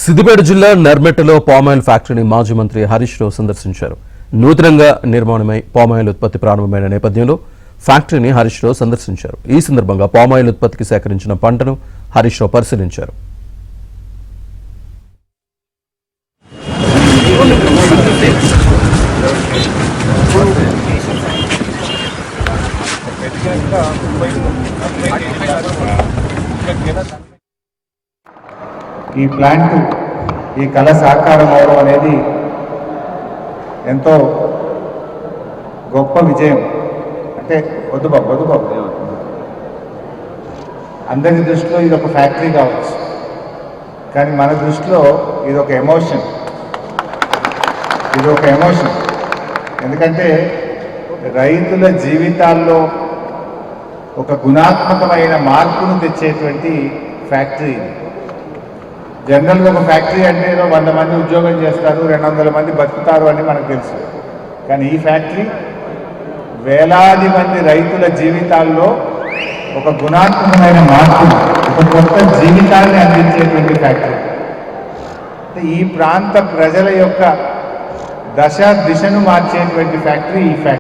సిద్దిపేట జిల్లా నర్మెట్టలో పామాయిల్ ఫ్యాక్టరీని మాజీ మంత్రి హరీష్ రావు సందర్శించారు. నూతనంగా నిర్మాణమై పామాయిల్ ఉత్పత్తి ప్రారంభమైన నేపథ్యంలో ఫ్యాక్టరీని హరీష్ రావు సందర్శించారు. ఈ సందర్భంగా పామాయిల్ ఉత్పత్తికి సేకరించిన పంటను హరీష్ రావు పరిశీలించారు. ఈ ప్లాంట్ ఈ కళ సాకారం అవడం అనేది ఎంతో గొప్ప విజయం. అంటే వద్దు బాబు అందరి దృష్టిలో ఇది ఒక ఫ్యాక్టరీ కావచ్చు, కానీ మన దృష్టిలో ఇది ఒక ఎమోషన్. ఎందుకంటే రైతుల జీవితాల్లో ఒక గుణాత్మకమైన మార్పును తెచ్చేటువంటి ఫ్యాక్టరీ. జనరల్గా ఒక ఫ్యాక్టరీ అంటే ఏదో 100 మంది ఉద్యోగం చేస్తారు, 200 మంది బతుకుతారు అని మనకు తెలుసు. కానీ ఈ ఫ్యాక్టరీ వేలాది మంది రైతుల జీవితాల్లో ఒక గుణాత్మకమైన మార్పును, ఒక కొత్త జీవితాన్ని అందించేటువంటి ఫ్యాక్టరీ. ఈ ప్రాంత ప్రజల యొక్క దిశను మార్చేటువంటి ఫ్యాక్టరీ ఈ ఫ్యాక్టరీ.